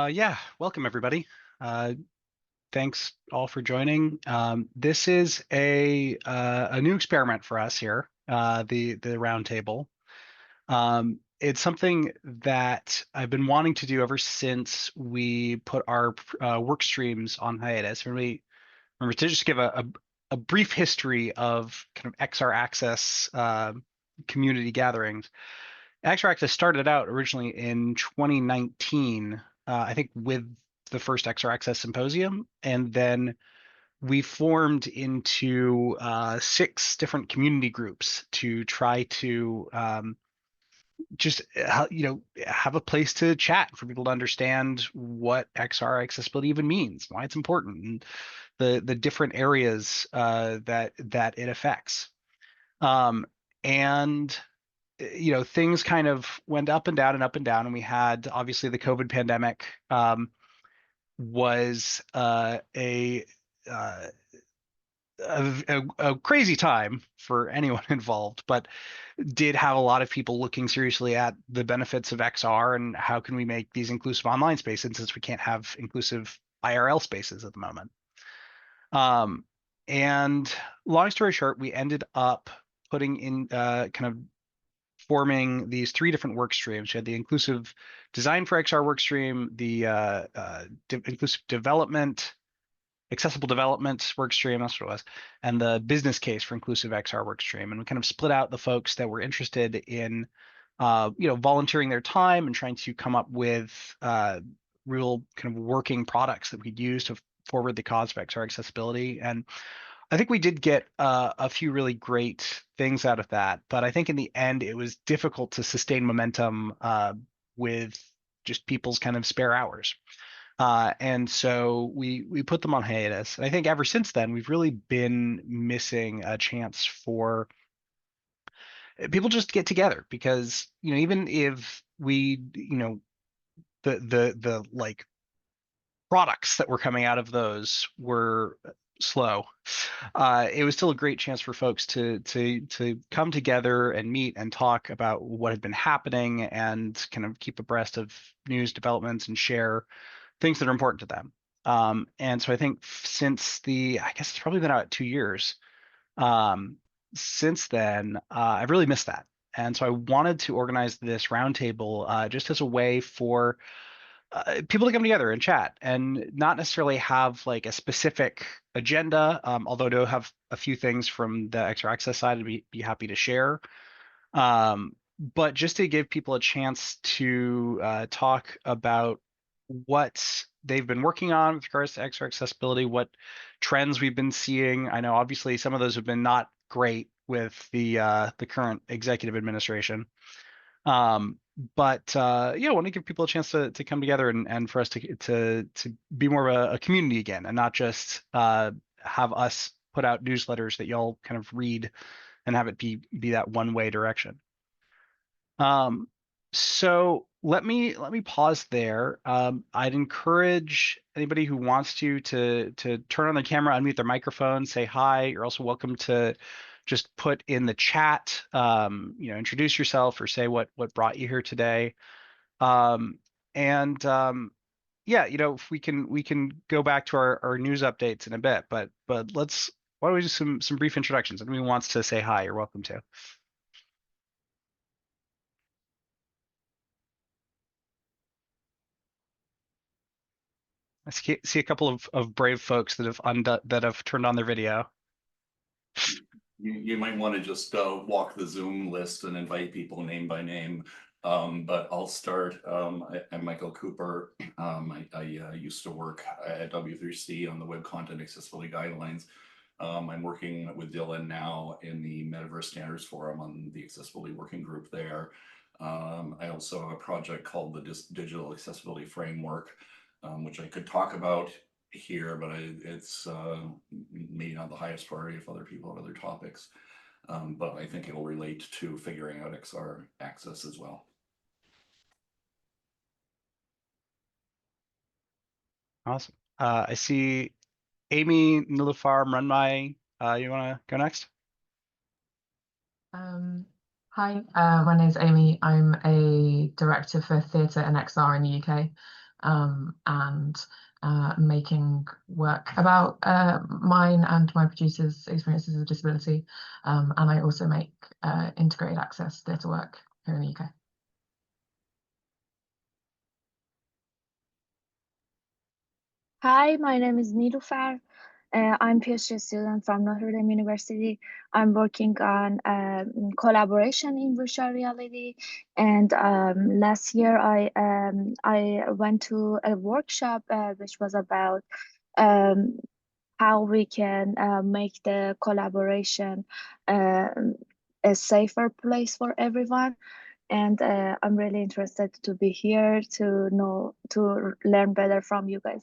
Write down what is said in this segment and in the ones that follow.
Yeah, welcome everybody. Uh, Thanks all for joining. This is a new experiment for us here, the roundtable. It's something that I've been wanting to do ever since we put our work streams on hiatus. Remember to just give a brief history of kind of XR Access community gatherings. XR Access started out originally in 2019, I think, with the first XR Access symposium, and then we formed into six different community groups to try to just have a place to chat for people to understand what XR accessibility even means, why it's important, and the different areas that it affects. And things kind of went up and down and up and down, and we had obviously the COVID pandemic was uh, a crazy time for anyone involved, but did have a lot of people looking seriously at the benefits of XR and how can we make these inclusive online spaces since we can't have inclusive IRL spaces at the moment. And long story short, we ended up putting in kind of forming these three different work streams. You had the inclusive design for XR work stream, the inclusive development, accessible development work stream, that's what it was, and the business case for inclusive XR work stream. And we kind of split out the folks that were interested in, volunteering their time and trying to come up with real kind of working products that we could use to forward the cause of XR accessibility. And I think we did get a few really great things out of that, but I think in the end it was difficult to sustain momentum with just people's kind of spare hours. And so we put them on hiatus. And I think ever since then we've really been missing a chance for people just to get together because even if we the like products that were coming out of those were slow. It was still a great chance for folks to come together and meet and talk about what had been happening and kind of keep abreast of news developments and share things that are important to them. And so I think I guess it's probably been about 2 years um, since then, I've really missed that. And so I wanted to organize this roundtable just as a way for people to come together and chat and not necessarily have like a specific agenda, although to have a few things from the XR Access side, I'd be happy to share. But just to give people a chance to talk about what they've been working on with regards to XR accessibility, what trends we've been seeing. I know obviously some of those have been not great with the current executive administration. But I want to give people a chance to come together and for us to be more of a community again and not just have us put out newsletters that y'all kind of read and have it be that one way direction. So let me pause there. I'd encourage anybody who wants to turn on the camera, unmute their microphone, say hi. You're also welcome to just put in the chat, introduce yourself or say what brought you here today. And yeah, if we can go back to our news updates in a bit, but why don't we do some brief introductions? Anyone who wants to say hi, you're welcome to. I see a couple of brave folks that have turned on their video. You might want to just walk the Zoom list and invite people name by name. But I'll start. I'm Michael Cooper. I used to work at W3C on the Web Content Accessibility Guidelines. I'm working with Dylan now in the Metaverse Standards Forum on the Accessibility Working Group there. I also have a project called the Digital Accessibility Framework, which I could talk about here, but it's maybe not the highest priority if other people have other topics. But I think it'll relate to figuring out XR access as well. Awesome. I see Amy Nilufar Mrunmai. You want to go next? Hi, my name's Amy. I'm a director for theatre and XR in the UK. and making work about mine and my producers' experiences with disability. And I also make integrated access theatre work here in the UK. Hi, my name is Nilufar. I'm PhD student from Notre Dame University. I'm working on collaboration in virtual reality. And last year, I went to a workshop which was about how we can make the collaboration a safer place for everyone. And I'm really interested to be here to learn better from you guys.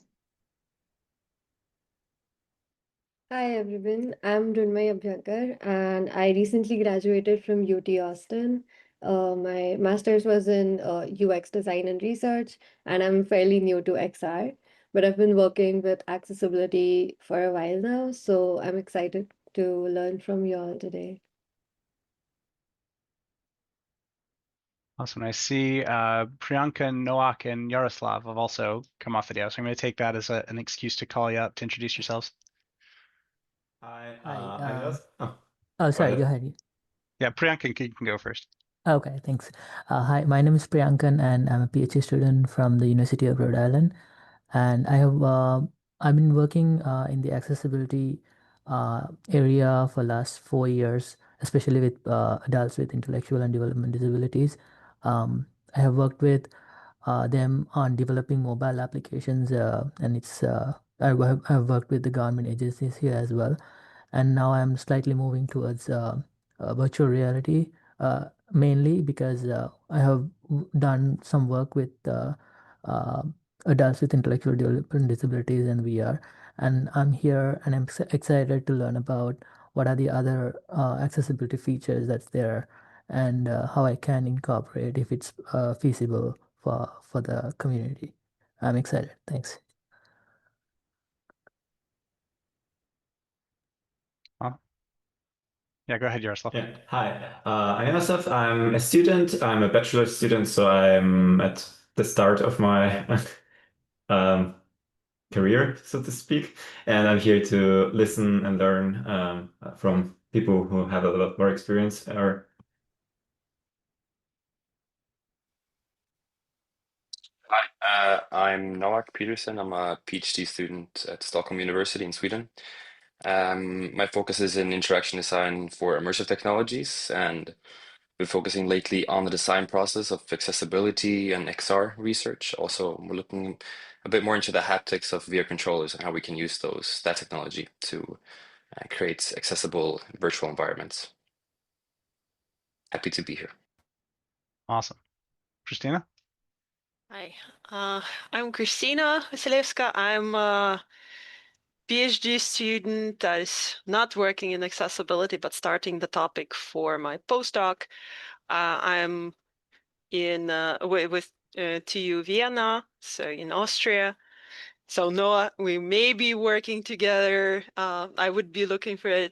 Hi everyone, I'm Runmay Abhyankar and I recently graduated from UT Austin. My master's was in UX design and research, and I'm fairly new to XR, but I've been working with accessibility for a while now, so I'm excited to learn from you all today. Awesome. I see Priyanka, Noak, and Yaroslav have also come off video, so I'm going to take that as an excuse to call you up to introduce yourselves. Hi. Sorry, go ahead. Yeah, Priyanka, you can go first. Okay, thanks. Hi, my name is Priyankan, and I'm a PhD student from the University of Rhode Island. And I've been working in the accessibility area for last 4 years, especially with adults with intellectual and development disabilities. I have worked with them on developing mobile applications, and I've worked with the government agencies here as well. And now I'm slightly moving towards virtual reality, mainly because I have done some work with uh, adults with intellectual development disabilities and VR. And I'm here and I'm excited to learn about what are the other accessibility features that's there, and how I can incorporate if it's feasible for the community. I'm excited. Thanks. Yeah, go ahead, Yaroslav. Yeah. Hi. I'm Yaroslav. I'm a student. I'm a bachelor student, so I'm at the start of my career, so to speak. And I'm here to listen and learn from people who have a lot more experience. Hi, I'm Noak Peterson. I'm a PhD student at Stockholm University in Sweden. My focus is in interaction design for immersive technologies, and we're focusing lately on the design process of accessibility and XR research. Also, we're looking a bit more into the haptics of VR controllers and how we can use that technology to create accessible virtual environments. Happy to be here. Awesome. Christina? Hi, I'm Christina Vasilevska. I'm a PhD student that is not working in accessibility, but starting the topic for my postdoc. I'm in with TU Vienna, so in Austria. So Noah, we may be working together. I would be looking for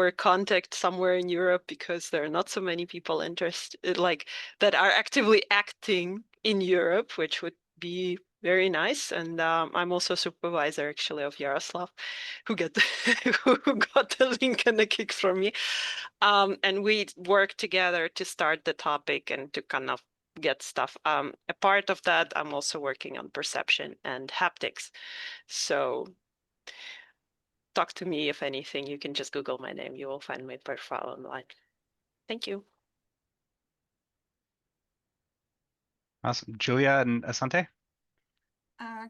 a contact somewhere in Europe because there are not so many people interested, like that are actively acting in Europe, which would be very nice. And I'm also supervisor actually of Yaroslav, who who got the link and the kick from me. And we work together to start the topic and to kind of get stuff. A part of that, I'm also working on perception and haptics. So talk to me if anything. You can just Google my name. You will find my profile online. Thank you. Awesome. Julia and Asante?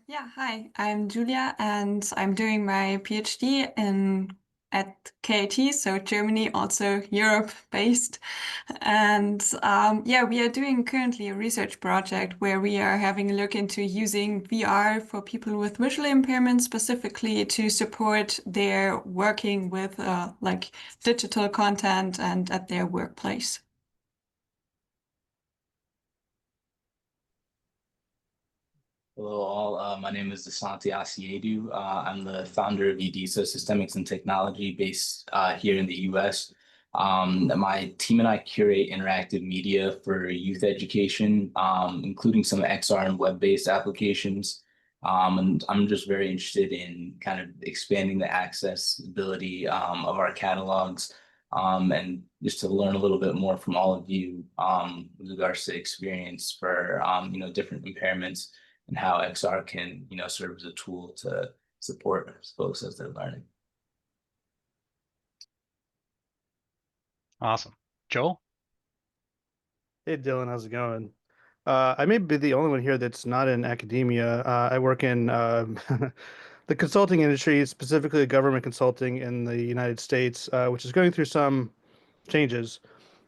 Yeah, hi, I'm Julia and I'm doing my PhD at KIT, so Germany, also Europe based. And yeah, we are doing currently a research project where we are having a look into using VR for people with visual impairment, specifically to support their working with like digital content and at their workplace. Hello all, my name is Asante Asiedu. I'm the founder of EDSA Systemics and Technology based here in the US. My team and I curate interactive media for youth education, including some XR and web-based applications. And I'm just very interested in kind of expanding the accessibility of our catalogs, and just to learn a little bit more from all of you with regards to experience for different impairments and how XR can serve as a tool to support folks as they're learning. Awesome. Joel? Hey Dylan, how's it going? I may be the only one here that's not in academia. I work in the consulting industry, specifically government consulting in the United States, which is going through some changes.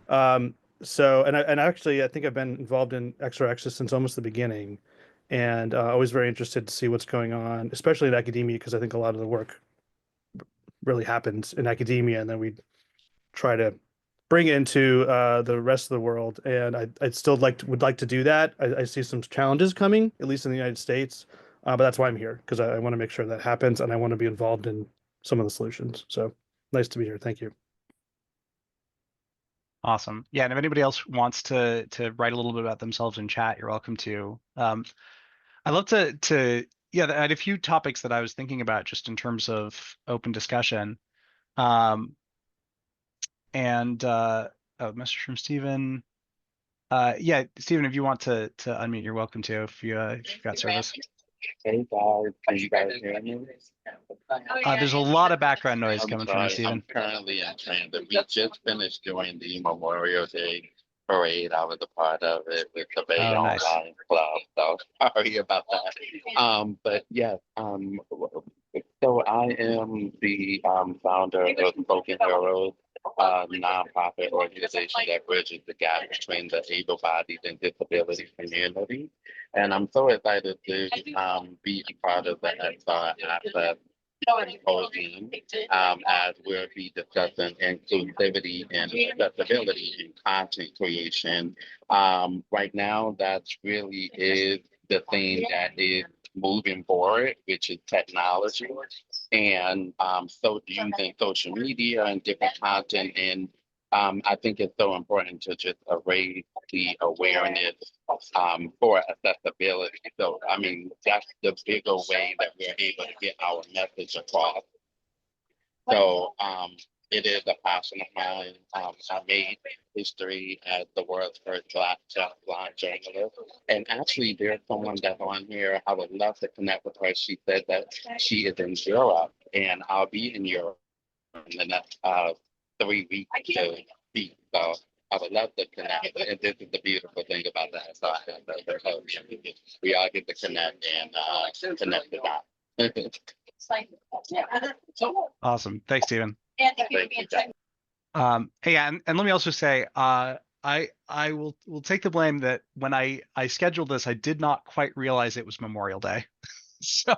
And actually, I think I've been involved in XR Access since almost the beginning, and always very interested to see what's going on, especially in academia, because I think a lot of the work really happens in academia, and then we try to bring it into the rest of the world. And I still would like to do that. I see some challenges coming, at least in the United States, but that's why I'm here, because I want to make sure that happens, and I want to be involved in some of the solutions. So nice to be here. Thank you. Awesome. Yeah, and if anybody else wants to write a little bit about themselves in chat, you're welcome to. I'd love to yeah, I had a few topics that I was thinking about just in terms of open discussion. And message from Stephen. Yeah, Stephen, if you want to unmute, you're welcome to if you've got service. Hey guys, can you guys hear me? There's a lot of background noise I'm coming from you, sorry, Stephen. I'm currently in transit. We just finished doing the Memorial Day parade. I was a part of it with the Bay Oh, nice. Online Club, so sorry about that. But yes, so I am the founder of Broken Heroes, nonprofit organization that bridges the gap between the able-bodied and disability community. And I'm so excited to be a part of the XR Access Symposium, as we'll be discussing inclusivity and accessibility in content creation. Right now, that's really is the thing that is moving forward, which is technology, and so using social media and different content. And I think it's so important to just raise the awareness for accessibility. So, I mean, that's the bigger way that we're able to get our message across. So, it is a passion of mine. I made history as the world's first Black blind journalist. And actually, there's someone that's on here. I would love to connect with her. She said that she is in Europe, and I'll be in Europe in the next 3 weeks to speak. So I would love to connect. And this is the beautiful thing about that. So I think that we all get to connect and connect the dots. Awesome. Thanks, Stephen. Thank you. Hey, and let me also say, I will take the blame that when I scheduled this, I did not quite realize it was Memorial Day. So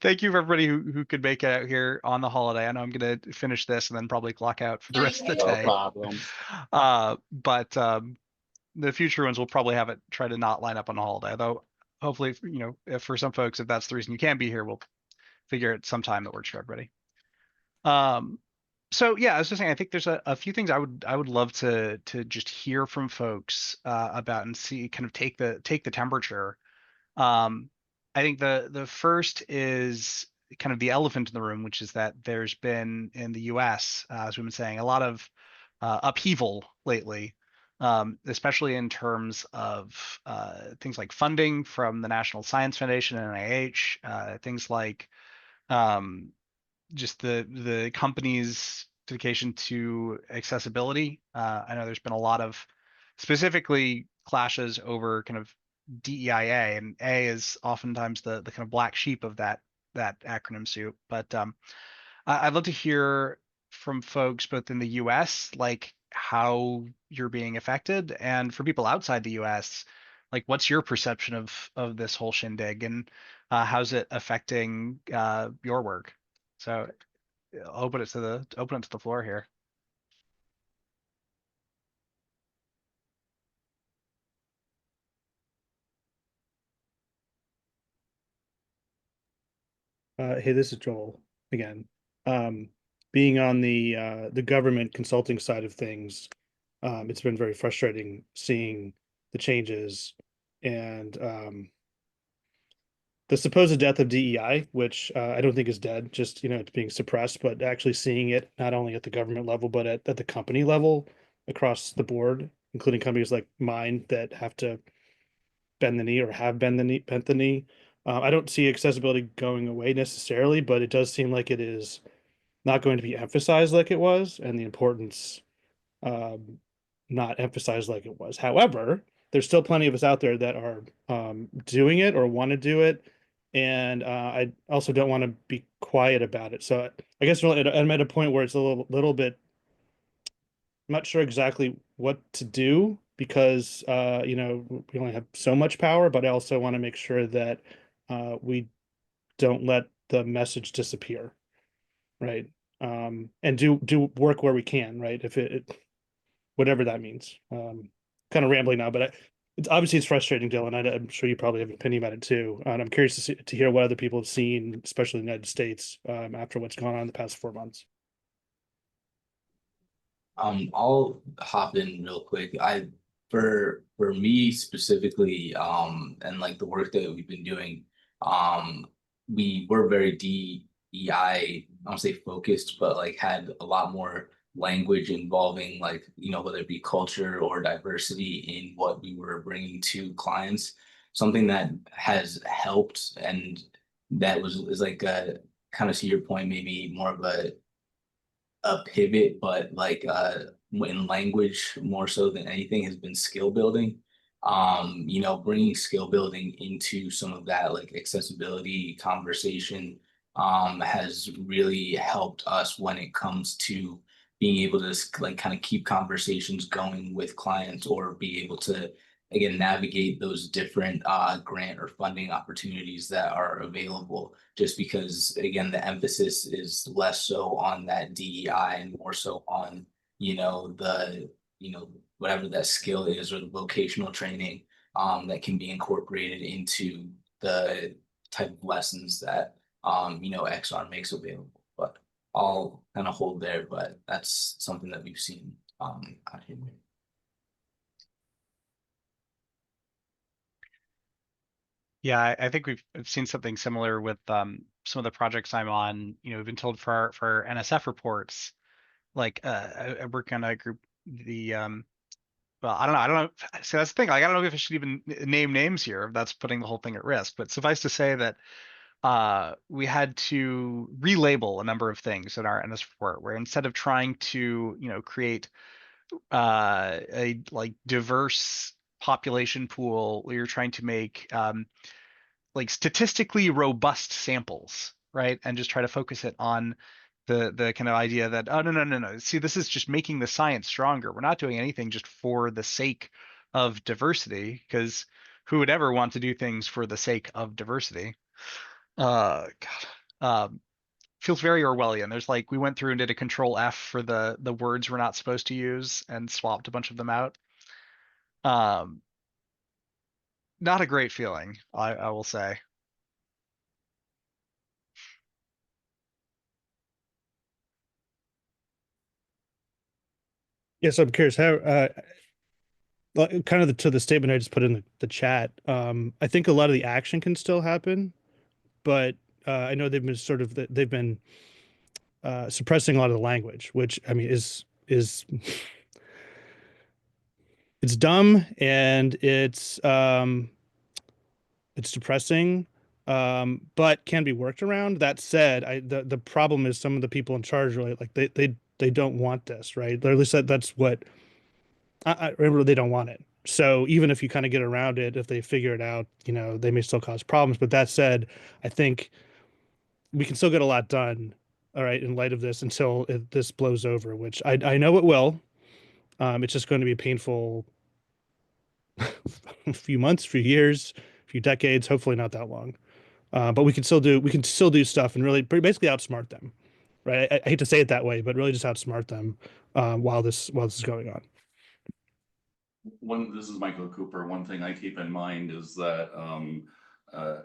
thank you for everybody who could make it out here on the holiday. I know I'm gonna finish this and then probably clock out for the rest of the day. No problem. But the future ones will probably have it try to not line up on a holiday. Though hopefully, if for some folks, if that's the reason you can't be here, we'll figure out some time that works for everybody. So yeah, I was just saying, I think there's a few things I would love to just hear from folks about and see, kind of take the temperature. I think the first is kind of the elephant in the room, which is that there's been in the US, as we've been saying, a lot of upheaval lately, especially in terms of things like funding from the National Science Foundation and NIH, things like just the company's dedication to accessibility. I know there's been a lot of specifically clashes over kind of DEIA, and A is oftentimes the kind of black sheep of that acronym soup. But I'd love to hear from folks both in the US, like how you're being affected, and for people outside the US, like what's your perception of this whole shindig, and how's it affecting your work? So I'll open it to the floor here. Hey, this is Joel again. being on the government consulting side of things, it's been very frustrating seeing the changes and the supposed death of DEI, which I don't think is dead, just it's being suppressed, but actually seeing it not only at the government level, but at the company level across the board, including companies like mine that have to bend the knee or have bent the knee. I don't see accessibility going away necessarily, but it does seem like it is not going to be emphasized like it was, and the importance um, not emphasized like it was. However, there's still plenty of us out there that are doing it or want to do it, and I also don't want to be quiet about it. So I guess really I'm at a point where it's a little bit. I'm not sure exactly what to do because we only have so much power, but I also want to make sure that we don't let the message disappear, right? And do work where we can, right? If it whatever that means. Kind of rambling now, but it's obviously it's frustrating, Dylan. I'm sure you probably have an opinion about it too, and I'm curious to hear what other people have seen, especially in the United States, after what's gone on the past 4 months. I'll hop in real quick. For me specifically, and like the work that we've been doing, we were very DEI, I don't say focused, but like had a lot more language involving like, whether it be culture or diversity in what we were bringing to clients. Something that has helped and that is like kind of to your point, maybe more of a pivot, but like in language more so than anything has been skill building. Bringing skill building into some of that like accessibility conversation has really helped us when it comes to being able to like kind of keep conversations going with clients or be able to again navigate those different grant or funding opportunities that are available, just because again the emphasis is less so on that DEI and more so on the whatever that skill is or the vocational training that can be incorporated into the type of lessons that XR makes available. But I'll kind of hold there, but that's something that we've seen out here. Yeah, I think we've seen something similar with some of the projects I'm on. We've been told for NSF reports, like I work on a group, the well, I don't know. So that's the thing. Like, I don't know if I should even name names here. That's putting the whole thing at risk. But suffice to say that we had to relabel a number of things in our NS report, where instead of trying to create a like diverse population pool, we were trying to make like statistically robust samples, right? And just try to focus it on the kind of idea that, oh, no. See, this is just making the science stronger. We're not doing anything just for the sake of diversity, because who would ever want to do things for the sake of diversity? God. Feels very Orwellian. There's like we went through and did a control F for the words we're not supposed to use and swapped a bunch of them out. Um, Not a great feeling, I will say. Yes, I'm curious how kind of to the statement I just put in the chat. I think a lot of the action can still happen, but I know they've been suppressing a lot of the language, which I mean is it's dumb and it's depressing, but can be worked around. That said, the problem is some of the people in charge really like they don't want this, right? Or at least that's what I remember. They don't want it. So even if you kind of get around it, if they figure it out, they may still cause problems. But that said, I think we can still get a lot done, all right, in light of this until this blows over, which I know it will. It's just going to be a painful few months, few years, few decades, hopefully not that long. But we can still do stuff and really basically outsmart them, right? I hate to say it that way, but really just outsmart them while this is going on. This is Michael Cooper. One thing I keep in mind is that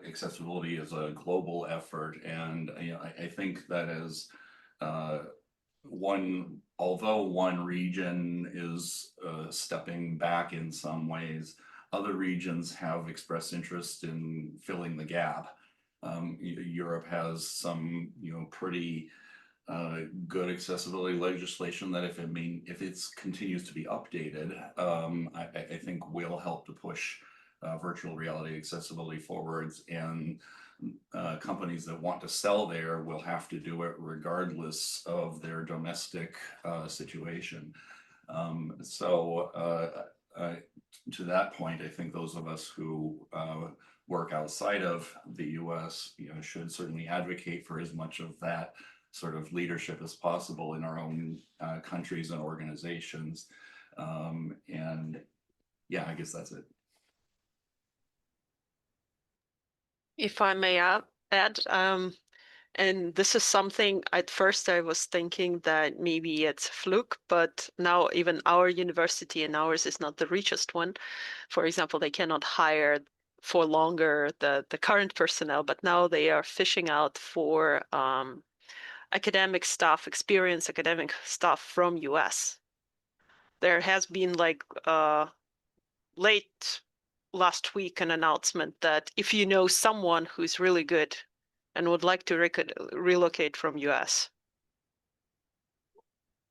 accessibility is a global effort, and I think that as although one region is stepping back in some ways, other regions have expressed interest in filling the gap. Europe has some, pretty good accessibility legislation that if it continues to be updated, I think will help to push virtual reality accessibility forwards, and companies that want to sell there will have to do it regardless of their domestic situation. To that point, I think those of us who work outside of the US, should certainly advocate for as much of that sort of leadership as possible in our own countries and organizations. And yeah, I guess that's it. If I may add, and this is something at first I was thinking that maybe it's a fluke, but now even our university, and ours is not the richest one. For example, they cannot hire for longer the current personnel, but now they are fishing out for academic staff, experienced academic staff from US. There has been like late last week an announcement that if you know someone who's really good and would like to relocate from US,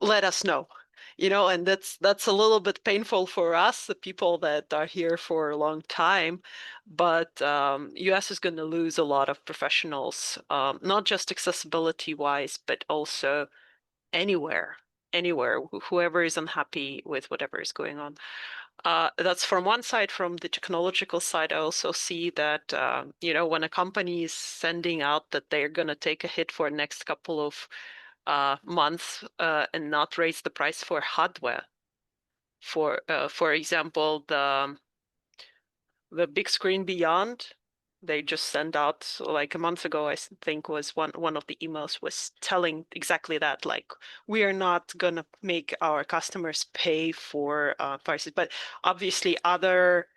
let us know. And that's a little bit painful for us, the people that are here for a long time, but US is going to lose a lot of professionals, not just accessibility wise, but also anywhere, whoever is unhappy with whatever is going on. That's from one side. From the technological side, I also see that, when a company is sending out that they're going to take a hit for the next couple of months and not raise the price for hardware. For example, the big screen beyond, they just sent out like a month ago, I think was one of the emails was telling exactly that, like, we are not gonna make our customers pay for prices, but obviously other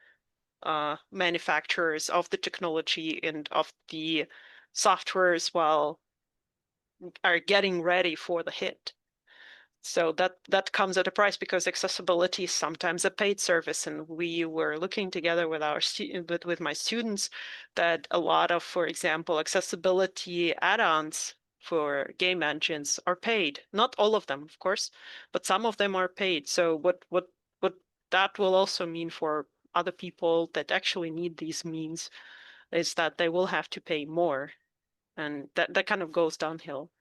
manufacturers of the technology and of the software as well are getting ready for the hit. So that comes at a price, because accessibility is sometimes a paid service, and we were looking together with with my students that a lot of, for example, accessibility add-ons for game engines are paid. Not all of them, of course, but some of them are paid. So what that will also mean for other people that actually need these means is that they will have to pay more, and that kind of goes downhill.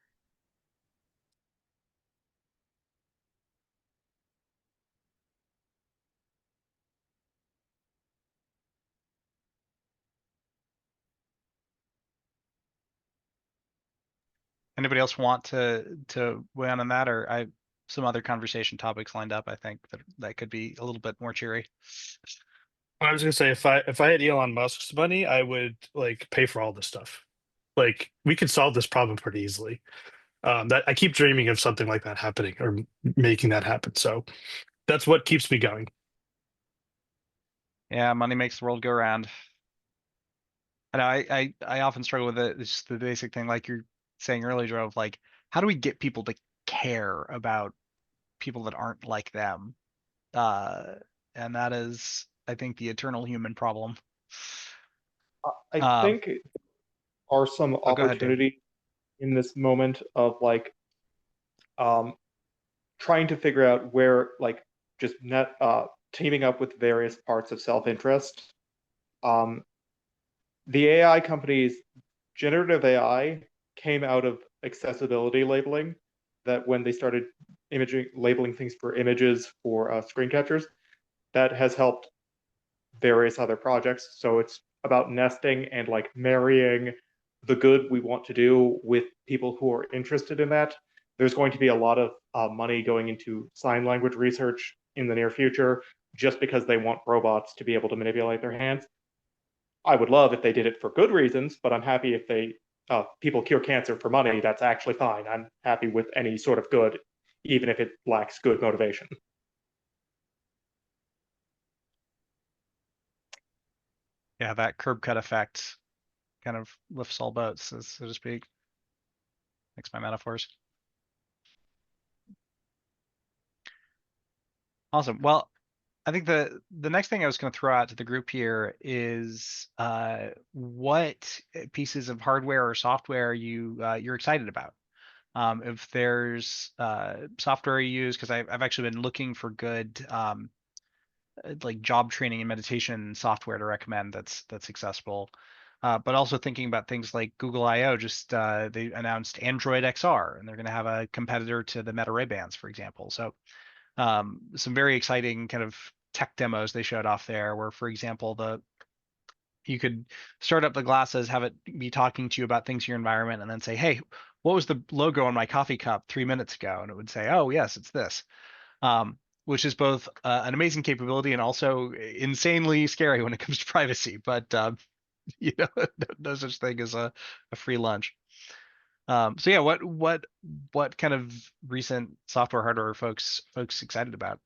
Anybody else want to weigh in on that, or I some other conversation topics lined up? I think that could be a little bit more cheery. I was gonna say if I had Elon Musk's money, I would like pay for all this stuff. Like we could solve this problem pretty easily. That I keep dreaming of something like that happening or making that happen. So that's what keeps me going. Yeah, money makes the world go round. And I often struggle with it. It's just the basic thing, like you're saying earlier, Joe, of like, how do we get people to care about people that aren't like them? Uh, and that is, I think, the eternal human problem. I think are some Oh, go ahead, Dave. opportunity in this moment of like trying to figure out where like just teaming up with various parts of self-interest. The AI companies, generative AI came out of accessibility labeling, that when they started labeling things for images for screen catchers, that has helped various other projects. So it's about nesting and like marrying the good we want to do with people who are interested in that. There's going to be a lot of money going into sign language research in the near future, just because they want robots to be able to manipulate their hands. I would love if they did it for good reasons, but I'm happy if people cure cancer for money. That's actually fine. I'm happy with any sort of good, even if it lacks good motivation. Yeah, that curb cut effect kind of lifts all boats, so to speak. Makes my metaphors. Awesome. Well, I think the next thing I was going to throw out to the group here is what pieces of hardware or software you're excited about. If there's software you use, because I've actually been looking for good like job training and meditation software to recommend that's accessible. But also thinking about things like Google I/O. Just they announced Android XR, and they're going to have a competitor to the Meta Ray-Bans, for example. So some very exciting kind of tech demos they showed off there, where, for example, you could start up the glasses, have it be talking to you about things in your environment, and then say, "Hey, what was the logo on my coffee cup 3 minutes ago?" And it would say, "Oh, yes, it's this." Which is both an amazing capability and also insanely scary when it comes to privacy. But you know, no such thing as a free lunch. So yeah, what kind of recent software hardware are folks excited about?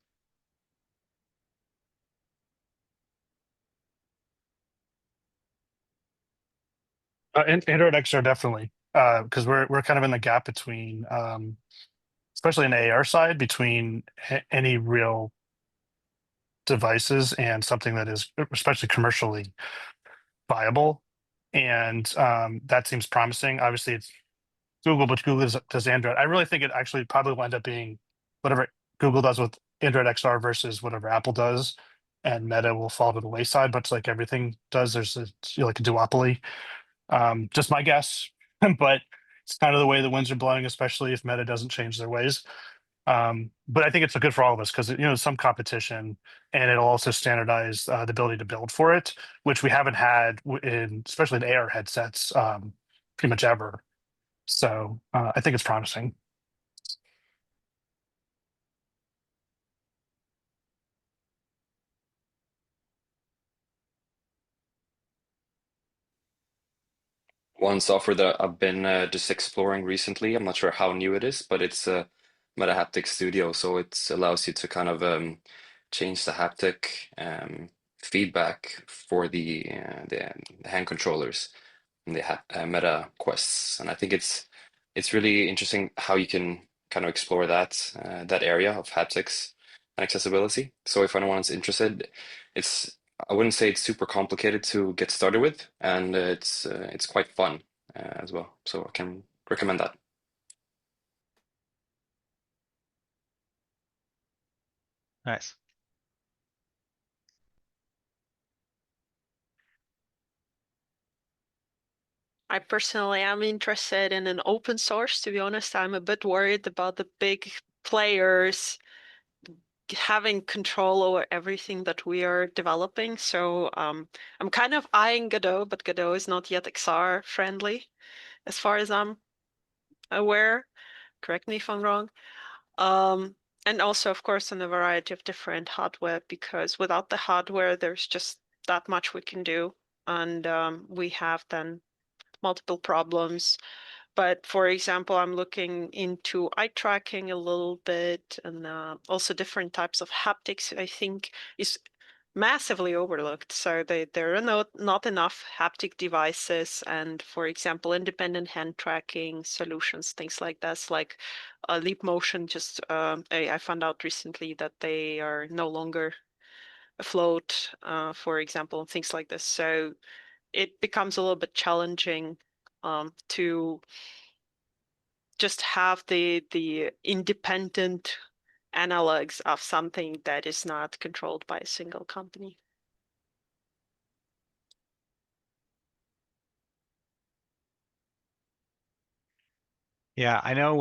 Android XR definitely, because we're kind of in the gap between, especially in the AR side, between any real devices and something that is especially commercially viable, and that seems promising. Obviously, it's Google, but Google does Android. I really think it actually probably will end up being whatever Google does with Android XR versus whatever Apple does, and Meta will fall to the wayside. But it's like everything does. There's like a duopoly. Just my guess, but it's kind of the way the winds are blowing, especially if Meta doesn't change their ways. But I think it's good for all of us because some competition, and it'll also standardize the ability to build for it, which we haven't had especially in AR headsets, pretty much ever. So I think it's promising. One software that I've been just exploring recently, I'm not sure how new it is, but it's MetaHaptic Studio. So it allows you to kind of change the haptic feedback for the hand controllers and the Meta Quests. And I think it's really interesting how you can kind of explore that area of haptics and accessibility. So if anyone's interested, it's I wouldn't say it's super complicated to get started with, and it's quite fun as well. So I can recommend that. Nice. I personally am interested in an open source. To be honest, I'm a bit worried about the big players having control over everything that we are developing. So I'm kind of eyeing Godot, but Godot is not yet XR friendly, as far as I'm aware. Correct me if I'm wrong. And also, of course, in a variety of different hardware, because without the hardware, there's just that much we can do. And we have then multiple problems. But for example, I'm looking into eye tracking a little bit, and also different types of haptics, I think is massively overlooked. So there are not enough haptic devices, and for example, independent hand tracking solutions, things like this, like Leap Motion. Just I found out recently that they are no longer afloat, for example, and things like this. So it becomes a little bit challenging to just have the independent analogs of something that is not controlled by a single company. Yeah, I know.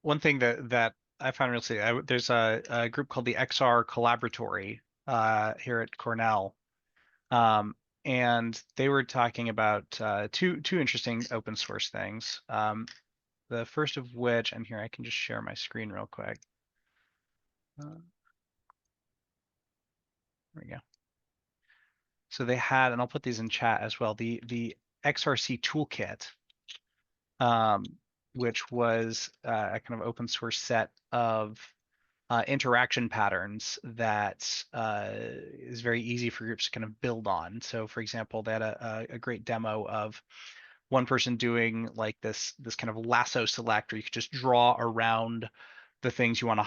One thing that I found really, there's a group called the XR Collaboratory here at Cornell, um, and they were talking about two interesting open source things. The first of which, and here I can just share my screen real quick. There we go. So they had, and I'll put these in chat as well, the XRC toolkit, which was a kind of open source set of interaction patterns that is very easy for groups to kind of build on. So for example, they had a great demo of one person doing like this kind of lasso select, where you could just draw around the things you want to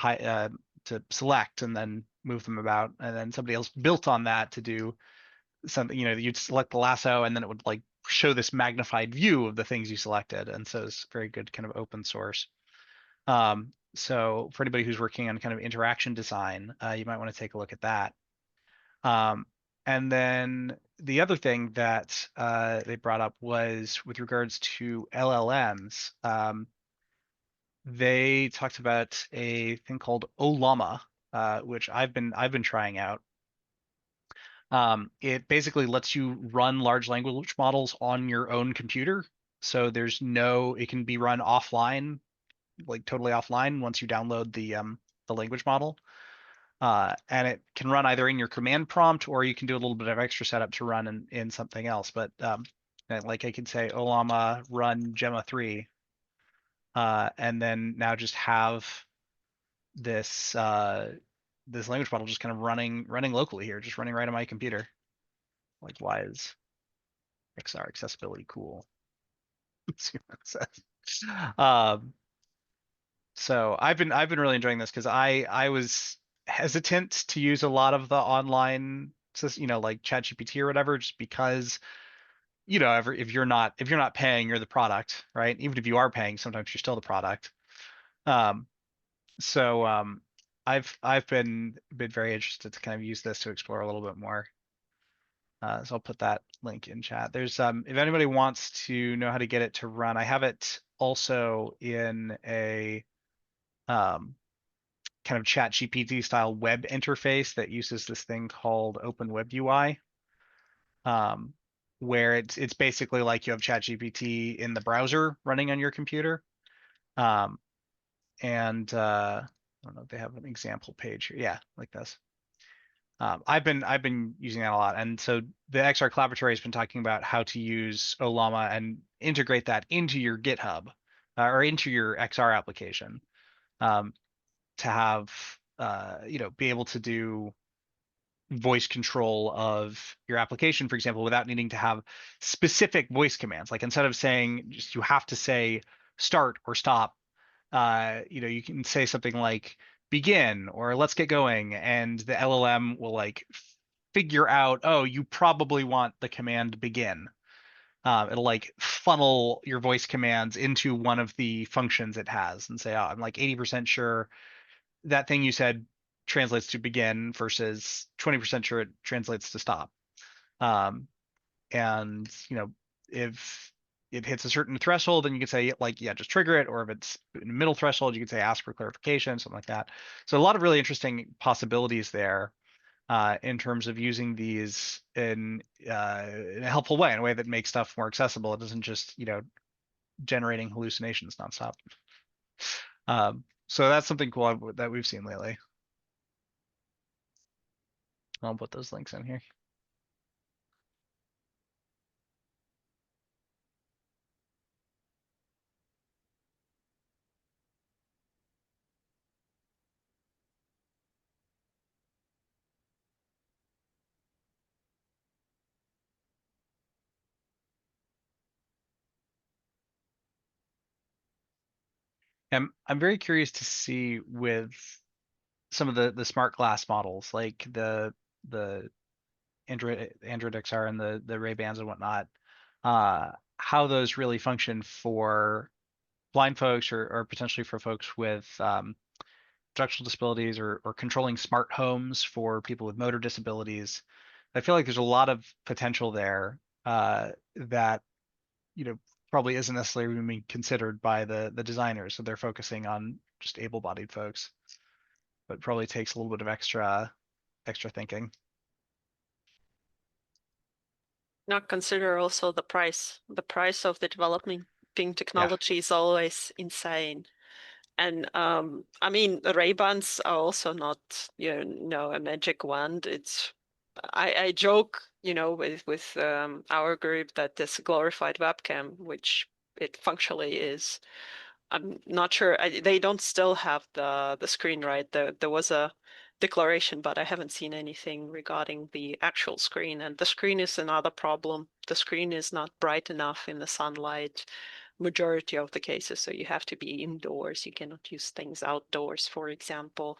to select and then move them about, and then somebody else built on that to do something. You'd select the lasso, and then it would like show this magnified view of the things you selected, and so it's very good kind of open source. So for anybody who's working on kind of interaction design, you might want to take a look at that. And then the other thing that they brought up was with regards to LLMs. They talked about a thing called Ollama, which I've been trying out. It basically lets you run large language models on your own computer. So it can be run offline, like totally offline once you download the language model. And it can run either in your command prompt, or you can do a little bit of extra setup to run in something else. But like I could say, Ollama run Gemma 3, and then now just have this this language model just kind of running locally here, just running right on my computer. Like, why is XR accessibility cool? Let's see what it says. So I've been really enjoying this because I was hesitant to use a lot of the online, like ChatGPT or whatever, just because if you're not paying, you're the product, right? Even if you are paying, sometimes you're still the product. So I've been very interested to kind of use this to explore a little bit more. So I'll put that link in chat. There's if anybody wants to know how to get it to run, I have it also in a kind of ChatGPT style web interface that uses this thing called Open Web UI, where it's basically like you have ChatGPT in the browser running on your computer. And I don't know if they have an example page here. Yeah, like this. I've been using that a lot, and so the XR Collaboratory has been talking about how to use Ollama and integrate that into your GitHub or into your XR application, to have be able to do voice control of your application, for example, without needing to have specific voice commands. Like instead of saying just you have to say start or stop, you can say something like begin or let's get going, and the LLM will like figure out, oh, you probably want the command begin. It'll like funnel your voice commands into one of the functions it has and say, oh, I'm like 80% sure that thing you said translates to begin versus 20% sure it translates to stop. And if it hits a certain threshold, then you can say like, yeah, just trigger it. Or if it's in the middle threshold, you can say ask for clarification, something like that. So a lot of really interesting possibilities there, in terms of using these in a helpful way, in a way that makes stuff more accessible. It doesn't just generating hallucinations nonstop. So that's something cool that we've seen lately. I'll put those links in here. I'm very curious to see with some of the smart glass models, like the Android XR and the Ray-Bans and whatnot, how those really function for blind folks or potentially for folks with intellectual disabilities, or controlling smart homes for people with motor disabilities. I feel like there's a lot of potential there, that probably isn't necessarily being considered by the designers. So they're focusing on just able-bodied folks, but probably takes a little bit of extra thinking. Not consider also the price. The price of the developing technology is always insane. And I mean, the Ray-Bans are also not, a magic wand. I joke, with our group that this glorified webcam, which it functionally is. I'm not sure. They don't still have the screen, right? There was a declaration, but I haven't seen anything regarding the actual screen. And the screen is another problem. The screen is not bright enough in the sunlight. majority of the cases. So you have to be indoors. You cannot use things outdoors, for example.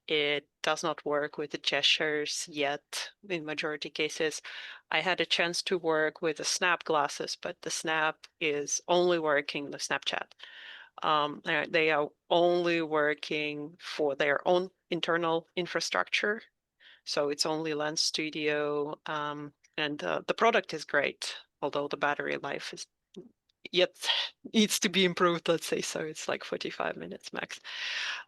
It does not work with the gestures yet in majority cases. I had a chance to work with the Snap glasses, but the Snap is only working the Snapchat. They are only working for their own internal infrastructure. So it's only Lens Studio, and the product is great, although the battery life is yet needs to be improved, let's say. So it's like 45 minutes max.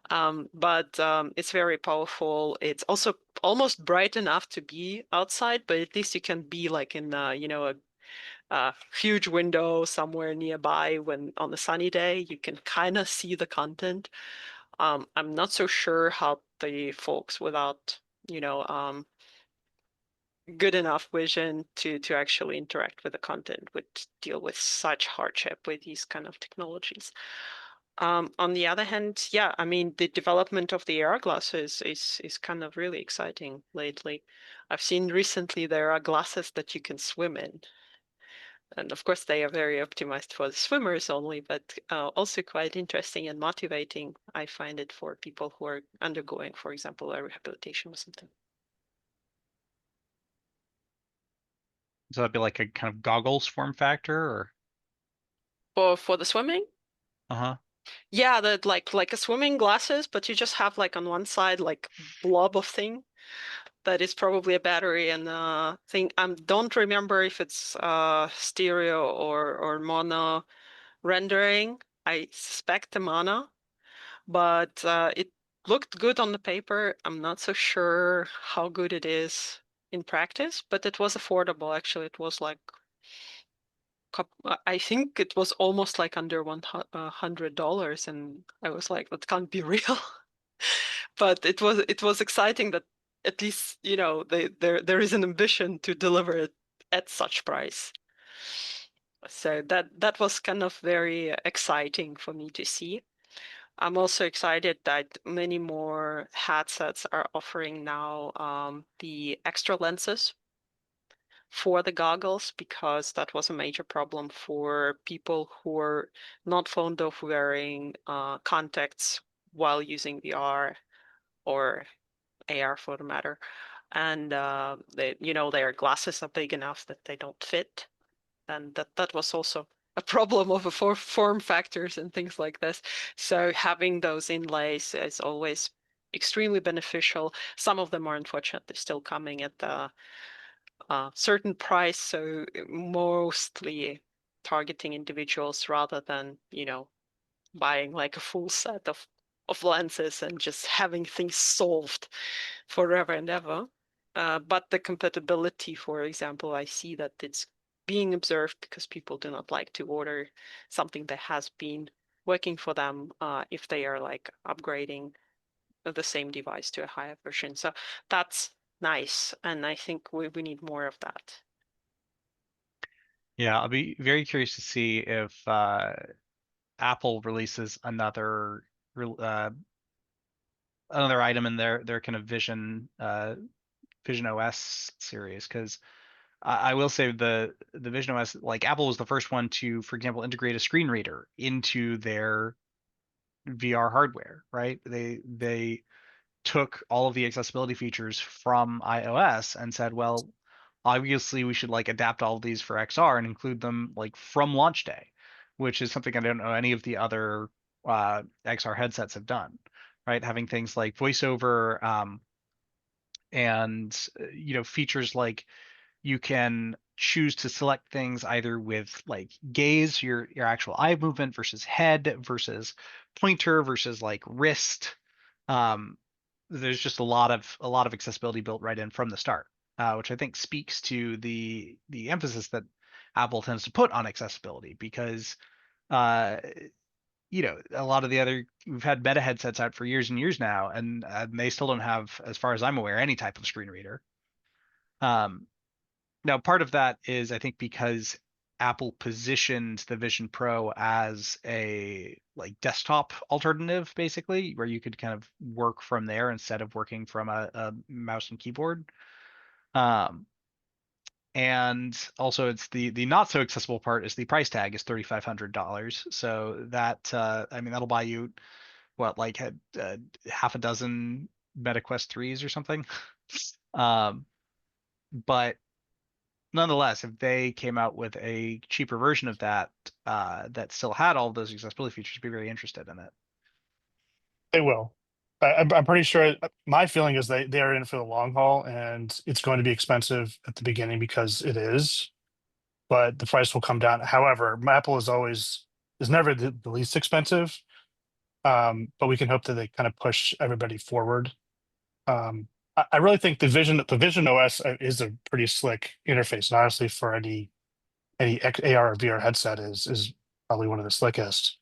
But it's very powerful. It's also almost bright enough to be outside, but at least you can be like in, a huge window somewhere nearby when on a sunny day, you can kind of see the content. I'm not so sure how the folks without, good enough vision to actually interact with the content would deal with such hardship with these kind of technologies. On the other hand, yeah, I mean, the development of the AR glasses is kind of really exciting lately. I've seen recently there are glasses that you can swim in. And of course, they are very optimized for the swimmers only, but also quite interesting and motivating. I find it for people who are undergoing, for example, a rehabilitation or something. So that'd be like a kind of goggles form factor, or For the swimming? uh-huh. Yeah, that like a swimming glasses, but you just have like on one side like blob of thing that is probably a battery and thing. I don't remember if it's stereo or mono rendering. I suspect the mono, but it looked good on the paper. I'm not so sure how good it is in practice, but it was affordable actually. It was like I think it was almost like under $100, and I was like, that can't be real. But it was exciting that at least there is an ambition to deliver it at such price. So that was kind of very exciting for me to see. I'm also excited that many more headsets are offering now the extra lenses for the goggles, because that was a major problem for people who are not fond of wearing contacts while using VR or AR for the matter. And their glasses are big enough that they don't fit. And that was also a problem of form factors and things like this. So having those inlays is always extremely beneficial. Some of them are unfortunately still coming at the certain price, so mostly targeting individuals rather than buying like a full set of lenses and just having things solved forever and ever. But the compatibility, for example, I see that it's being observed because people do not like to order something that has been working for them if they are like upgrading the same device to a higher version. So that's nice, and I think we need more of that. Yeah, I'll be very curious to see if Apple releases another item in their kind of Vision OS series, because I will say the Vision OS, like Apple was the first one to, for example, integrate a screen reader into their VR hardware, right? They took all of the accessibility features from iOS and said, well, obviously we should like adapt all of these for XR and include them like from launch day, which is something I don't know any of the other XR headsets have done, right? Having things like voiceover, and features like you can choose to select things either with like gaze, your actual eye movement versus head versus pointer versus like wrist. Um, there's just a lot of accessibility built right in from the start, which I think speaks to the emphasis that Apple tends to put on accessibility, because uh, a lot of the other we've had Meta headsets out for years and years now, and they still don't have, as far as I'm aware, any type of screen reader. Um, Now, part of that is, I think, because Apple positioned the Vision Pro as a like desktop alternative, basically, where you could kind of work from there instead of working from a mouse and keyboard. Um, And also, it's the not so accessible part is the price tag is $3,500. So that I mean, that'll buy you what, like half a dozen MetaQuest 3s or something. Um, but nonetheless, if they came out with a cheaper version of that that still had all of those accessibility features, I'd be very interested in it. They will. I'm pretty sure. My feeling is they are in for the long haul, and it's going to be expensive at the beginning because it is, but the price will come down. However, Apple is never the least expensive, but we can hope that they kind of push everybody forward. I really think the Vision OS is a pretty slick interface, and honestly, for any AR or VR headset is probably one of the slickest.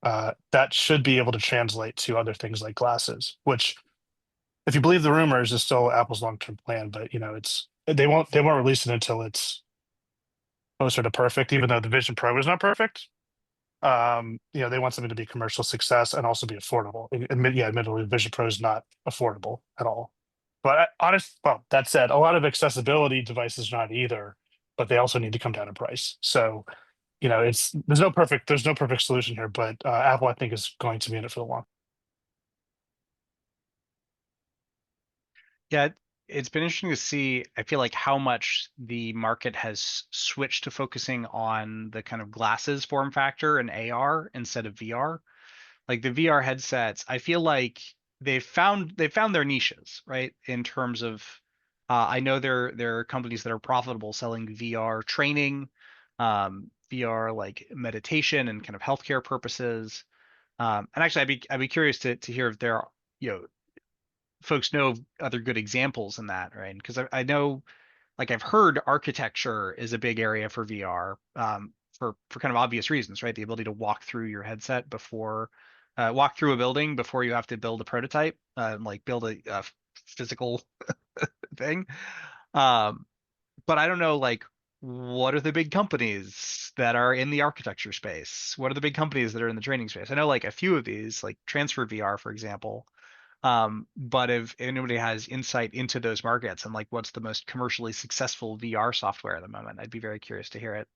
That should be able to translate to other things like glasses, which, if you believe the rumors, is still Apple's long-term plan. But they won't release it until it's closer to perfect. Even though the Vision Pro is not perfect, they want something to be a commercial success and also be affordable. Admittedly, the Vision Pro is not affordable at all. But that said, a lot of accessibility devices are not either, but they also need to come down in price. So there's no perfect solution here, but Apple, I think, is going to be in it for the long. Yeah, it's been interesting to see, I feel like, how much the market has switched to focusing on the kind of glasses form factor and AR instead of VR. Like the VR headsets, I feel like they've found their niches, right? In terms of I know there are companies that are profitable selling VR training, VR like meditation and kind of healthcare purposes. And actually, I'd be curious to hear if there are, folks know of other good examples in that, right? Because I know, like, I've heard architecture is a big area for VR, for kind of obvious reasons, right? The ability to walk through your headset walk through a building before you have to build a prototype, like build a physical thing. Um, but I don't know, like, what are the big companies that are in the architecture space? What are the big companies that are in the training space? I know like a few of these, like Transfer VR, for example. But if anybody has insight into those markets and like what's the most commercially successful VR software at the moment, I'd be very curious to hear it.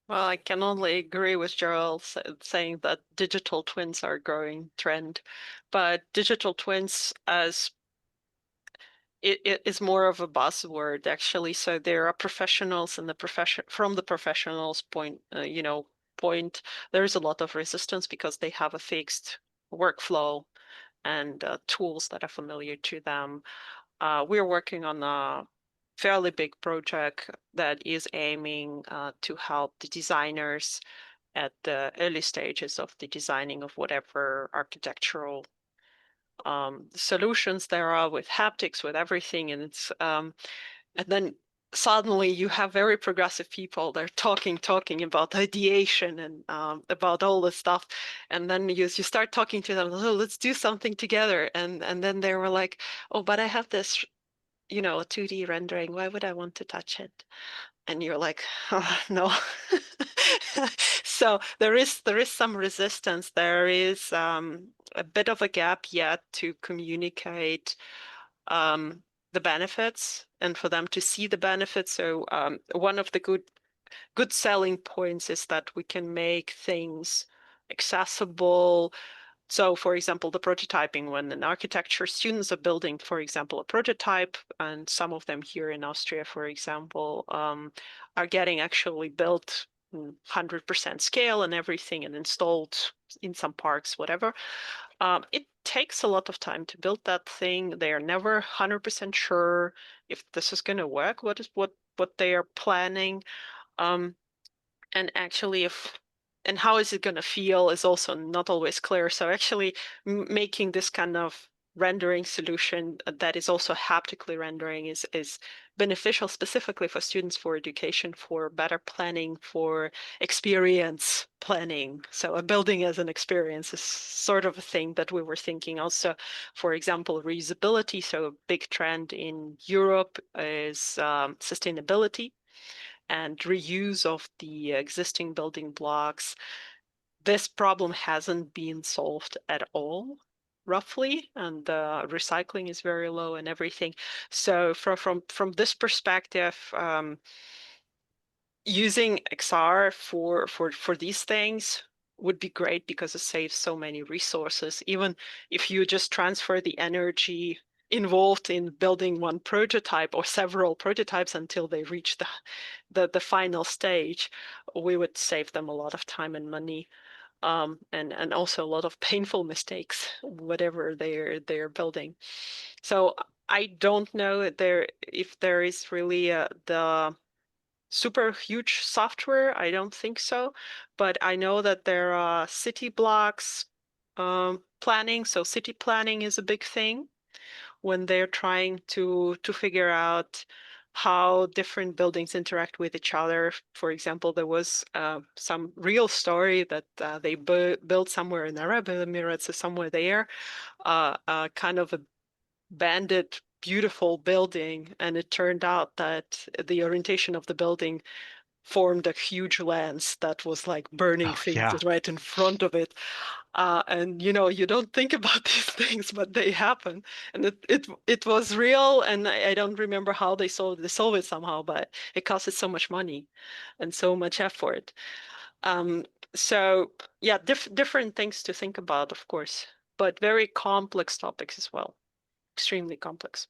Well, I can only agree with Gerald saying that digital twins are a growing trend, but digital twins as it is more of a buzzword actually. So there are professionals in the from the professionals point, there's a lot of resistance because they have a fixed workflow and tools that are familiar to them. We're working on a fairly big project that is aiming to help the designers at the early stages of the designing of whatever architectural solutions there are with haptics, with everything. And and then suddenly you have very progressive people. They're talking about ideation and about all this stuff. And then you start talking to them, oh, let's do something together. And then they were like, oh, but I have this, a 2D rendering. Why would I want to touch it? And you're like, oh, no. So there is some resistance. There is a bit of a gap yet to communicate the benefits and for them to see the benefits. So one of the good selling points is that we can make things accessible. So, for example, the prototyping, when an architecture students are building, for example, a prototype, and some of them here in Austria, for example, are getting actually built 100% scale and everything and installed in some parks, whatever. It takes a lot of time to build that thing. They are never 100% sure if this is going to work, what they are planning. And actually and how is it going to feel is also not always clear. So actually making this kind of rendering solution that is also haptically rendering is beneficial specifically for students, for education, for better planning, for experience planning. So a building as an experience is sort of a thing that we were thinking also. For example, reusability. So a big trend in Europe is sustainability and reuse of the existing building blocks. This problem hasn't been solved at all. roughly, and recycling is very low and everything. So from this perspective, using XR for these things would be great because it saves so many resources. Even if you just transfer the energy involved in building one prototype or several prototypes until they reach the final stage, we would save them a lot of time and money, and also a lot of painful mistakes, whatever they're building. So I don't know if there is really the super huge software. I don't think so, but I know that there are city blocks planning. So city planning is a big thing when they're trying to figure out how different buildings interact with each other. For example, there was some real story that they built somewhere in Arab Emirates or somewhere there, kind of a banded, beautiful building, and it turned out that the orientation of the building formed a huge lens that was like burning Oh things yeah. right in front of it. And you don't think about these things, but they happen. And it was real, and I don't remember how they solved it somehow, but it costed so much money and so much effort. Um, so yeah, different things to think about, of course, but very complex topics as well, extremely complex.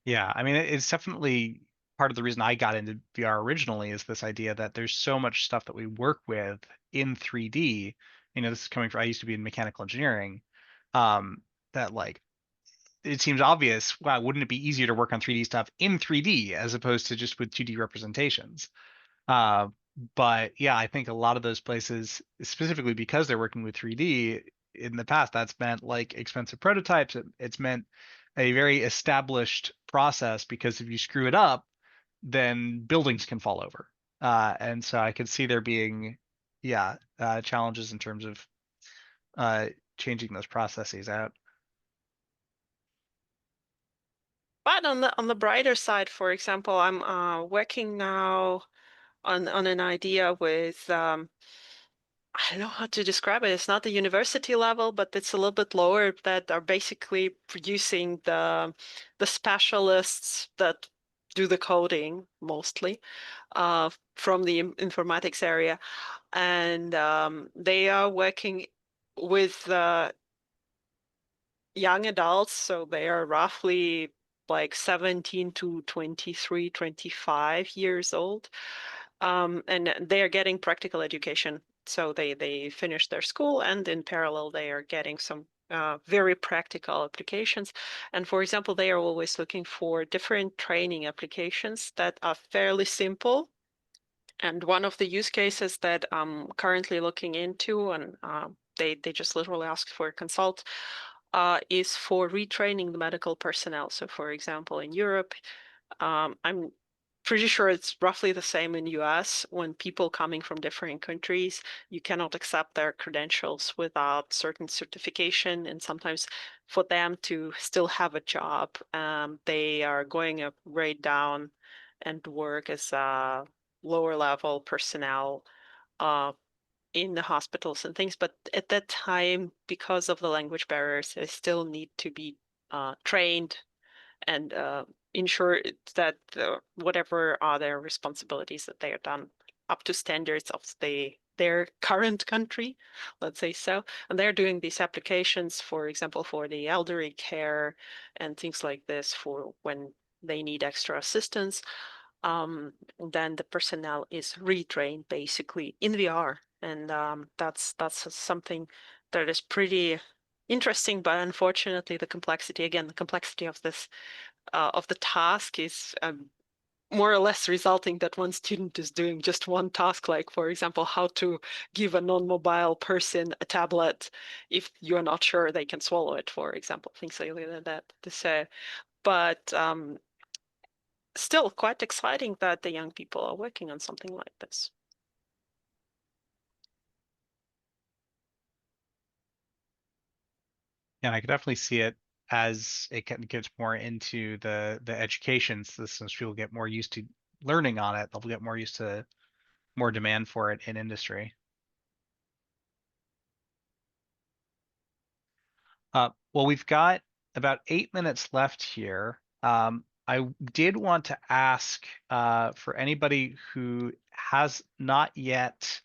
Yeah, I mean, it's definitely part of the reason I got into VR originally is this idea that there's so much stuff that we work with in 3D. This is coming from, I used to be in mechanical engineering, that like it seems obvious, wow, wouldn't it be easier to work on 3D stuff in 3D as opposed to just with 2D representations? Uh, but yeah, I think a lot of those places, specifically because they're working with 3D in the past, that's meant like expensive prototypes. It's meant a very established process because if you screw it up, then buildings can fall over. And so I could see there being, yeah, challenges in terms of uh, changing those processes out. But on the brighter side, for example, I'm working now on an idea with I don't know how to describe it. It's not the university level, but it's a little bit lower, that are basically producing the specialists that do the coding mostly from the informatics area, and they are working with young adults, so they are roughly like 17 to 23, 25 years old. And they are getting practical education. So they finish their school, and in parallel, they are getting some very practical applications. And for example, they are always looking for different training applications that are fairly simple. And one of the use cases that I'm currently looking into, and they just literally asked for a consult, is for retraining the medical personnel. So for example, in Europe, I'm pretty sure it's roughly the same in US. When people coming from different countries, you cannot accept their credentials without certain certification. And sometimes for them to still have a job, they are going a grade down and work as lower level personnel in the hospitals and things. But at that time, because of the language barriers, they still need to be trained and ensure that whatever are their responsibilities, that they are done up to standards of their current country, let's say so. And they're doing these applications, for example, for the elderly care and things like this, for when they need extra assistance. Then the personnel is retrained basically in VR, and that's something that is pretty interesting. But unfortunately, the complexity of this of the task is more or less resulting that one student is doing just one task, like, for example, how to give a non-mobile person a tablet if you're not sure they can swallow it, for example, things like that. But still quite exciting that the young people are working on something like this. And I could definitely see it as it gets more into the education systems. People get more used to learning on it. They'll get more used to more demand for it in industry. Well, we've got about 8 minutes left here. I did want to ask for anybody who has not yet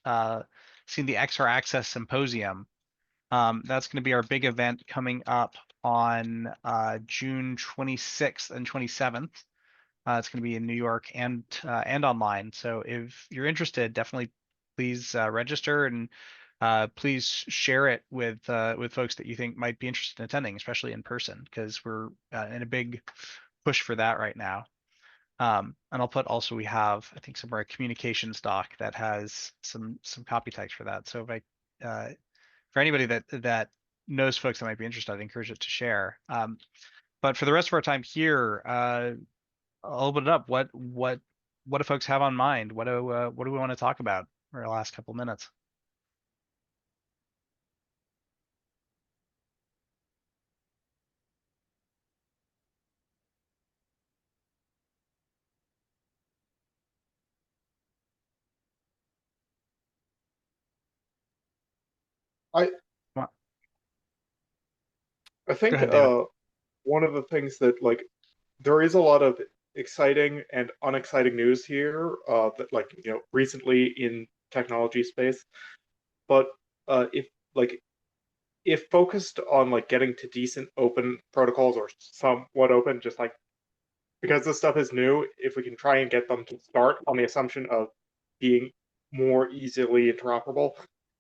seen the XR Access Symposium. That's going to be our big event coming up on June 26th and 27th. It's going to be in New York and online. So if you're interested, definitely please register and please share it with folks that you think might be interested in attending, especially in person, because we're in a big push for that right now. And I'll put also we have I think somewhere a communications doc that has some copy text for that. So if for anybody that knows folks that might be interested, I'd encourage it to share. But for the rest of our time here, I'll open it up. What do folks have on mind? What do we want to talk about for the last couple minutes? I think Go ahead, David. one of the things that like there is a lot of exciting and unexciting news here that like recently in technology space, but if like if focused on like getting to decent open protocols or somewhat open, just like because this stuff is new, if we can try and get them to start on the assumption of being more easily interoperable,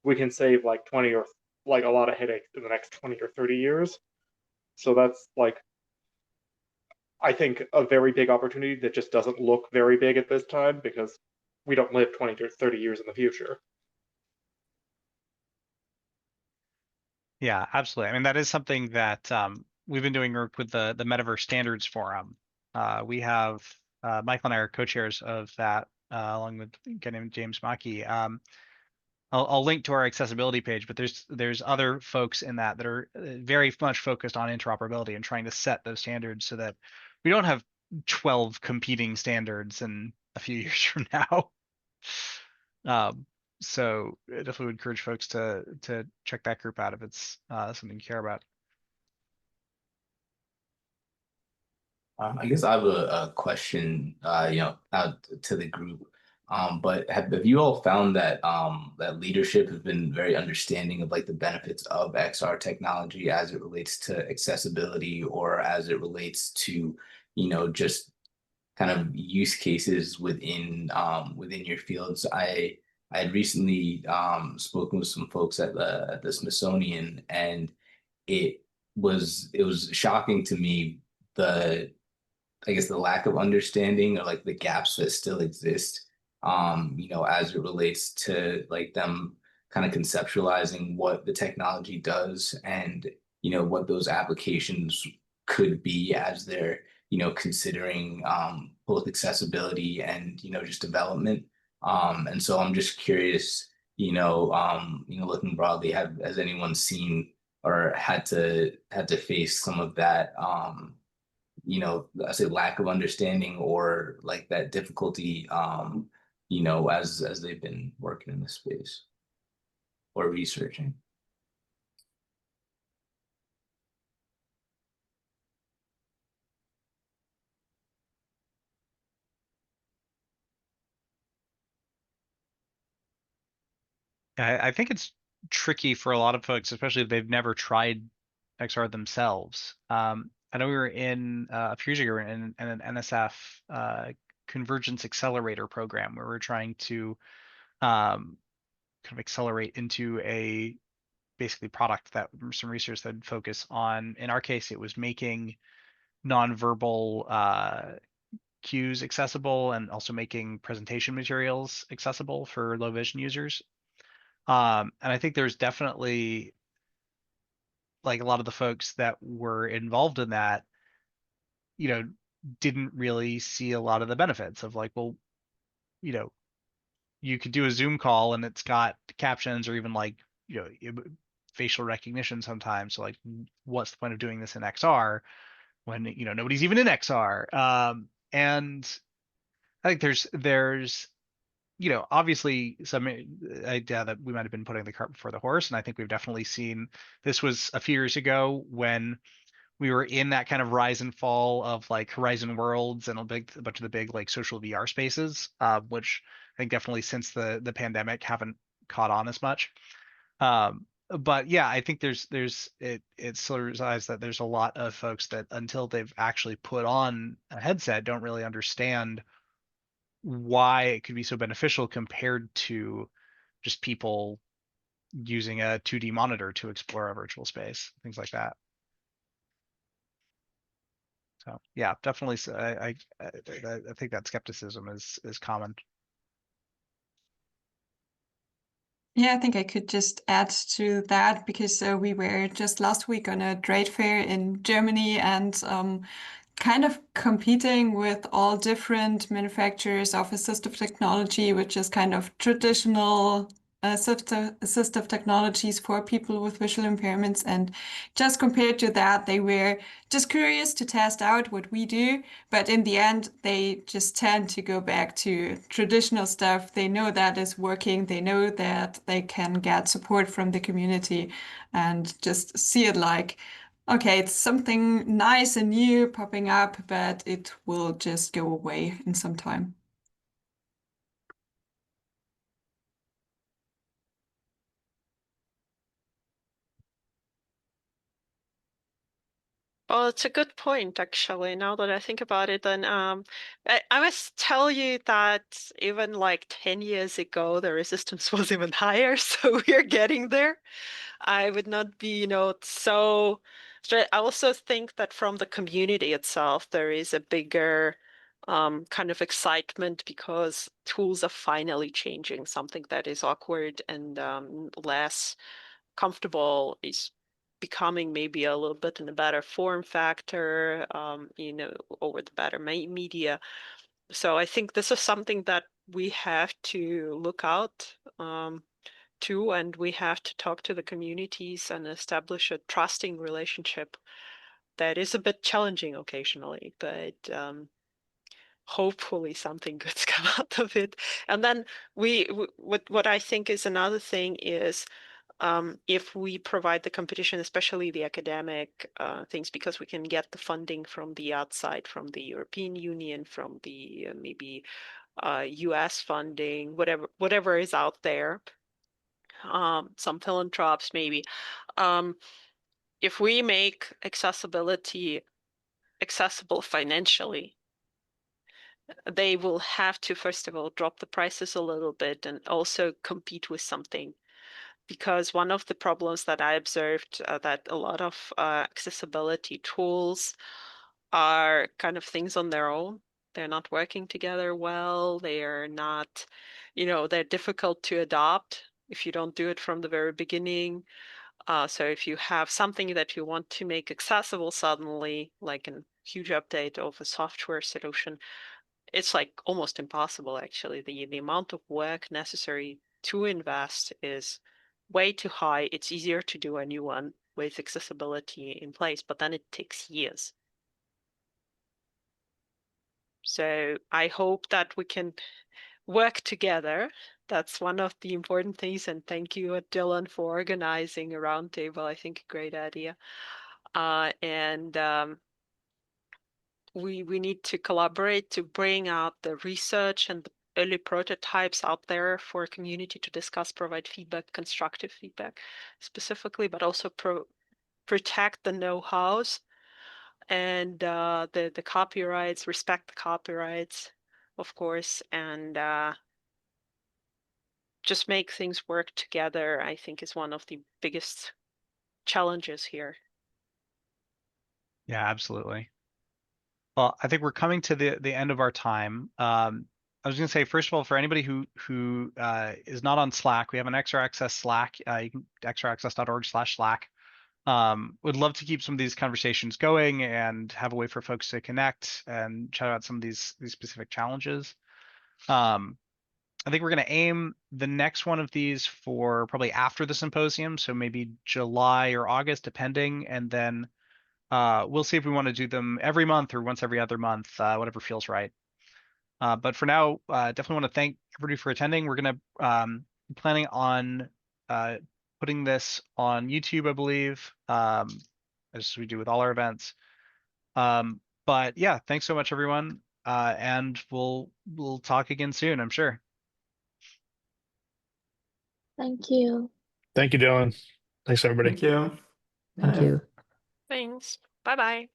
we can save like 20 or like a lot of headaches in the next 20 or 30 years. So that's like I think a very big opportunity that just doesn't look very big at this time because we don't live 20 to 30 years in the future. Yeah, absolutely. I mean, that is something that we've been doing work with the Metaverse Standards Forum. We have Michael and I are co-chairs of that, along with a guy named James Mackey. I'll link to our accessibility page, but there's other folks in that are very much focused on interoperability and trying to set those standards so that we don't have 12 competing standards in a few years from now. So I definitely would encourage folks to check that group out if it's something you care about. I guess I have a question, out to the group. But have you all found that that leadership has been very understanding of like the benefits of XR technology as it relates to accessibility or as it relates to, just kind of use cases within your fields? I had recently spoken with some folks at the Smithsonian, and it was shocking to me the I guess the lack of understanding or like the gaps that still exist, as it relates to like them kind of conceptualizing what the technology does and, what those applications could be as they're, considering both accessibility and, just development. And so I'm just curious, looking broadly, has anyone seen or had to face some of that I say lack of understanding or like that difficulty, as they've been working in this space or researching. I think it's tricky for a lot of folks, especially if they've never tried XR themselves. I know we were in a few years ago in an NSF Convergence Accelerator program where we're trying to kind of accelerate into a basically product that some research that focus on. In our case, it was making nonverbal cues accessible and also making presentation materials accessible for low vision users. And I think there's definitely like a lot of the folks that were involved in that, didn't really see a lot of the benefits of like, well, you know, you could do a Zoom call and it's got captions or even like, facial recognition sometimes. So like, what's the point of doing this in XR when, nobody's even in XR? And I think there's obviously some idea that we might have been putting the cart before the horse, and I think we've definitely seen this was a few years ago when we were in that kind of rise and fall of like Horizon Worlds and a bunch of the big like social VR spaces, which I think definitely since the pandemic haven't caught on as much. But yeah, I think it solidifies that there's a lot of folks that until they've actually put on a headset don't really understand why it could be so beneficial compared to just people using a 2D monitor to explore a virtual space, things like that. So yeah, definitely. I think that skepticism is common. Yeah, I think I could just add to that because we were just last week on a trade fair in Germany and kind of competing with all different manufacturers of assistive technology, which is kind of traditional assistive technologies for people with visual impairments. And just compared to that, they were just curious to test out what we do. But in the end, they just tend to go back to traditional stuff. They know that is working. They know that they can get support from the community and just see it like, okay, it's something nice and new popping up, but it will just go away in some time. Oh, it's a good point, actually, now that I think about it. And I must tell you that even like 10 years ago, the resistance was even higher. So we're getting there. I would not be, so straight. I also think that from the community itself, there is a bigger kind of excitement because tools are finally changing. Something that is awkward and less comfortable is becoming maybe a little bit in a better form factor, over the better media. So I think this is something that we have to look out to, and we have to talk to the communities and establish a trusting relationship that is a bit challenging occasionally, but hopefully something good's come out of it. And then what I think is another thing is if we provide the competition, especially the academic things, because we can get the funding from the outside, from the European Union, from the maybe US funding, whatever is out there, some philanthrops maybe. If we make accessibility accessible financially, they will have to, first of all, drop the prices a little bit and also compete with something. Because one of the problems that I observed that a lot of accessibility tools are kind of things on their own. They're not working together well. They are not, they're difficult to adopt if you don't do it from the very beginning. So if you have something that you want to make accessible suddenly, like a huge update of a software solution, it's like almost impossible actually. The amount of work necessary to invest is way too high. It's easier to do a new one with accessibility in place, but then it takes years. So I hope that we can work together. That's one of the important things. And thank you, Dylan, for organizing a roundtable. I think a great idea. And we need to collaborate to bring out the research and the early prototypes out there for a community to discuss, provide feedback, constructive feedback specifically, but also protect the know-hows and the copyrights, respect the copyrights, of course, and just make things work together, I think is one of the biggest challenges here. Yeah, absolutely. Well, I think we're coming to the end of our time. I was going to say, first of all, for anybody who is not on Slack, we have an Extra Access Slack. You can extraaccess.org/Slack. Would love to keep some of these conversations going and have a way for folks to connect and chat about some of these specific challenges. I think we're going to aim the next one of these for probably after the symposium, so maybe July or August, depending, and then we'll see if we want to do them every month or once every other month, whatever feels right. But for now, definitely want to thank everybody for attending. We're gonna planning on putting this on YouTube, I believe, as we do with all our events. But yeah, thanks so much, everyone, and we'll talk again soon, I'm sure. Thank you. Thank you, Dylan. Thanks, everybody. Thank you. Thank Bye. you. Thanks. Bye bye.